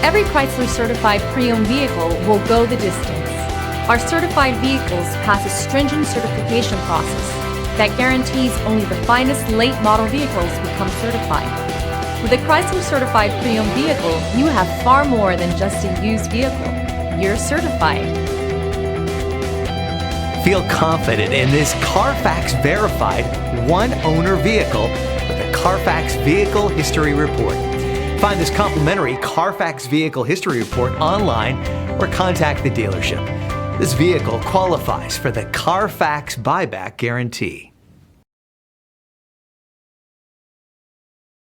Every Chrysler certified pre-owned vehicle will go the distance. Our certified vehicles pass a stringent certification process that guarantees only the finest late model vehicles become certified. With a Chrysler certified pre-owned vehicle, you have far more than just a used vehicle. You're certified. Feel confident in this Carfax verified one-owner vehicle with the Carfax Vehicle History Report. Find this complimentary Carfax Vehicle History Report online or contact the dealership. This vehicle qualifies for the Carfax Buyback Guarantee.